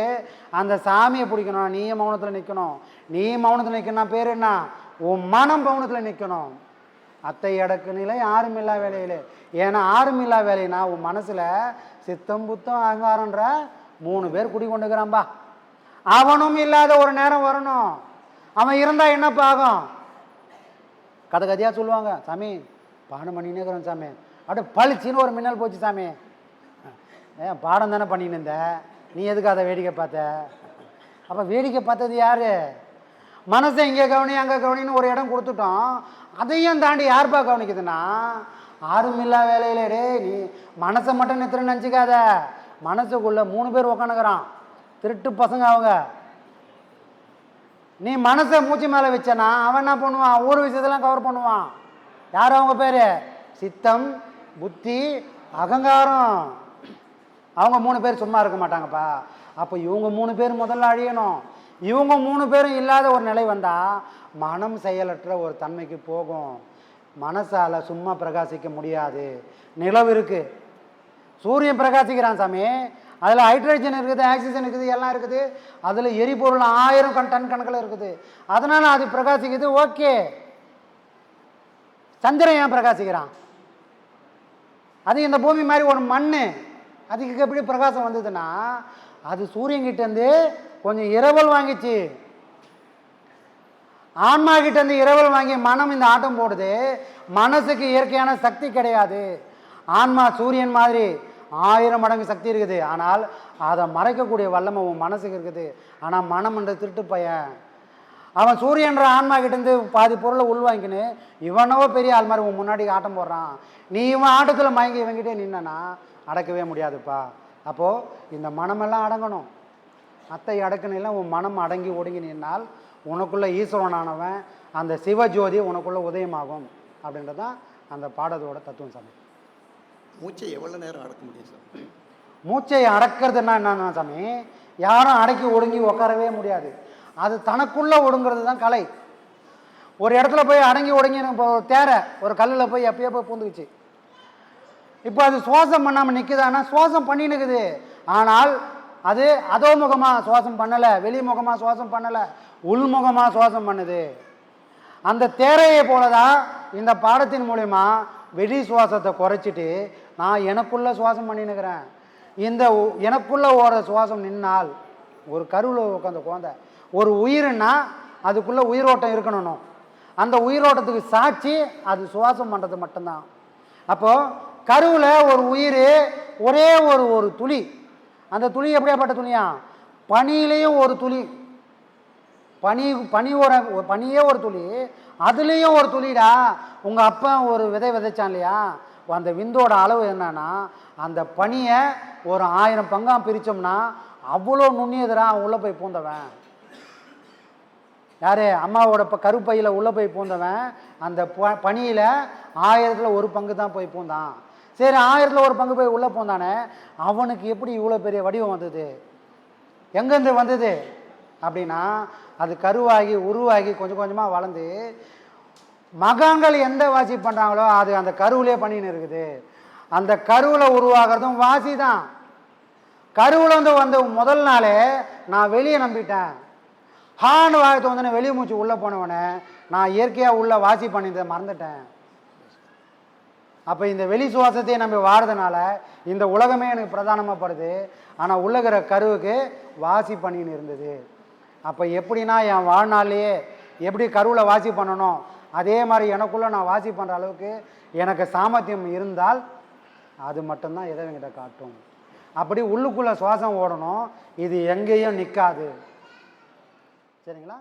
அந்த சாமியை பிடிக்கணும், நீயே மௌனத்தில் நிற்கணும். நீ மௌனத்தில் நிற்கணும் பேர் என்ன? உன் மனம் மௌனத்தில் நிற்கணும். அத்தை அடக்கு நிலை ஆறுமில்லா வேலையிலே. ஏன்னா ஆறுமில்லா வேலைனா உன் மனசில் சித்தம் புத்தம் அகங்காரன்ற 3 பேர் குடி கொண்டுக்கிறான்பா. அவனும் இல்லாத ஒரு நேரம் வரணும். அவன் இருந்தால் என்னப்பா ஆகும்? கதை கதையாக சொல்லுவாங்க, சாமி பாடம் பண்ணினே இருக்கிறோம் சாமி, அப்படியே பளிச்சின்னு ஒரு மின்னல் போச்சு சாமி. ஏன் பாடம் தானே பண்ணின்னு இருந்த, நீ எதுக்கு அதை வேடிக்கை பார்த்த? அப்போ வேடிக்கை பார்த்தது யார்? மனசை இங்கே கவனி அங்கே கவனின்னு ஒரு இடம் கொடுத்துட்டோம். அதையும் தாண்டி யார்ப்பா கவனிக்குதுன்னா ஆறுமில்லா வேலையில. டே நீ மனசை மட்டும் நிறுத்துறன்னு நினச்சிக்காத. மனசுக்குள்ளே 3 பேர் உக்காந்துக்கிறான், திருட்டு பசங்க அவங்க. நீ மனசை மூச்சு மேலே வச்சனா அவன் என்ன பண்ணுவான்? ஊர் விஷயத்தெல்லாம் கவர் பண்ணுவான். யார் அவங்க பேர்? சித்தம் புத்தி அகங்காரம். அவங்க 3 பேர் சும்மா இருக்க மாட்டாங்கப்பா. அப்போ இவங்க 3 பேர் முதல்ல அழியணும். இவங்க 3 பேரும் இல்லாத ஒரு நிலை வந்தால் மனம் செயலற்ற ஒரு தன்மைக்கு போகும். மனசால் சும்மா பிரகாசிக்க முடியாது. நிலவு இருக்குது, சூரியன் பிரகாசிக்கிறான் சாமி, அதில் ஹைட்ரஜன் இருக்குது, ஆக்சிஜன் இருக்குது, எல்லாம் இருக்குது. அதில் எரிபொருள் 1000 டன் கணக்கில் இருக்குது. அதனால் அது பிரகாசிக்குது. ஓகே, சந்திரன் ஏன் பிரகாசிக்கிறான்? அது இந்த பூமி மாதிரி ஒரு மண், அதுக்கு எப்படி பிரகாசம் வந்ததுன்னா அது சூரியன்கிட்டேருந்து கொஞ்சம் இரவல் வாங்கிச்சு. ஆன்மா கிட்டேருந்து இரவல் வாங்கி மனம் இந்த ஆட்டம் போடுது. மனசுக்கு இயற்கையான சக்தி கிடையாது. ஆன்மா சூரியன் மாதிரி 1000 மடங்கு சக்தி இருக்குது. ஆனால் அதை மறைக்கக்கூடிய வல்லமை உன் மனசுக்கு இருக்குது. ஆனால் மனம் என்ற திருட்டு பையன், அவன் சூரியன்ற ஆன்மா கிட்டேருந்து பாதி பொருளை உள்வாங்கின்னு இவனவோ பெரிய ஆள் மாதிரி உன் முன்னாடி ஆட்டம் போடுறான். நீ இவன் ஆட்டத்தில் மயங்கி இவங்கிட்டே நின்னா அடக்கவே முடியாதுப்பா. அப்போது இந்த மனமெல்லாம் அடங்கணும். அத்தை அடக்கணிலாம் உன் மனம் அடங்கி ஒடுங்கி நின்னால் உனக்குள்ளே ஈஸ்வரனானவன் அந்த சிவஜோதி உனக்குள்ளே உதயமாகும். அப்படின்றது தான் அந்த பாடத்தோட தத்துவம் சாமி. மூச்சை எவ்வளோ நேரம் அடக்க முடியும் சார்? மூச்சை அடக்கிறதுனா என்னன்னா சாமி, யாரும் அடக்கி ஒடுங்கி உட்காரவே முடியாது. அது தனக்குள்ளே ஒடுங்கிறது தான் கலை. ஒரு இடத்துல போய் அடங்கி ஒடுங்கி இப்போ தேர ஒரு கல்லில் போய் எப்பயோ போய் பூந்துக்குச்சு. இப்போ அது சுவாசம் பண்ணாமல் நிற்குதானா? சுவாசம் பண்ணினுக்குது. ஆனால் அது அதோமுகமாக சுவாசம் பண்ணலை, வெளிமுகமாக சுவாசம் பண்ணலை, உள்முகமாக சுவாசம் பண்ணுது. அந்த தேரையை போல தான் இந்த பாடத்தின் மூலயமா வெளி சுவாசத்தை குறைச்சிட்டு நான் எனக்குள்ளே சுவாசம் பண்ணினுக்கிறேன். இந்த எனக்குள்ளே ஓர சுவாசம் நின்னால் ஒரு கருவில் உட்காந்த குழந்தை, ஒரு உயிர்னா அதுக்குள்ளே உயிரோட்டம் இருக்கணும். அந்த உயிரோட்டத்துக்கு சாட்சி அது சுவாசம் பண்ணுறது மட்டும்தான். அப்போது கருவில் ஒரு உயிர் ஒரே ஒரு துளி. அந்த துளி எப்படியாப்பட்ட துளியா? பனியிலையும் ஒரு துளி, பனியே ஒரு துளி, அதுலேயும் ஒரு துளிடா. உங்கள் அப்பா ஒரு விதை விதைச்சான் இல்லையா, அந்த விந்தோட அளவு என்னன்னா அந்த பனியை ஒரு 1000 பங்காக பிரித்தோம்னா அவ்வளோ நுண்ணியதுரா உள்ளே போய் பூந்தவன். யார்? அம்மாவோட கருப்பையில் உள்ளே போய் பூந்தவன் அந்த பனியில் 1000ல் ஒரு பங்கு தான் போய் பூந்தான். சரி, 1000ல் ஒரு பங்கு போய் உள்ளே பூந்தானே, அவனுக்கு எப்படி இவ்வளோ பெரிய வடிவம் வந்தது? எங்கேருந்து வந்தது அப்படின்னா அது கருவாகி உருவாகி கொஞ்சம் கொஞ்சமாக வளர்ந்து மகான்கள் எந்த வாசி பண்ணுறாங்களோ அது அந்த கருவிலே பண்ணின்னு இருக்குது. அந்த கருவில் உருவாகிறதும் வாசி தான். கருவில் வந்த முதல் நாளே நான் வெளியே நம்பிட்டேன். ஹான்னு வாயத்தை வந்து வெளியே மூச்சு உள்ளே போனவனே நான் இயற்கையாக உள்ள வாசி பண்ணிதை மறந்துட்டேன். அப்போ இந்த வெளி சுவாசத்தையே நம்ம வாடுறதுனால இந்த உலகமே எனக்கு பிரதானமாக படுது. ஆனால் உள்ளகிற கருவுக்கு வாசி பண்ணின்னு இருந்தது. அப்போ எப்படின்னா என் வாழ்நாள்லேயே எப்படி கருவில் வாசி பண்ணணும் அதே மாதிரி எனக்குள்ளே நான் வாசி பண்ணுற அளவுக்கு எனக்கு சாமர்த்தியம் இருந்தால் அது மட்டும்தான் இறைவன்கிட்ட காட்டும். அப்படி உள்ளுக்குள்ளே சுவாசம் ஓடணும். இது எங்கேயும் நிற்காது. சரிங்களா?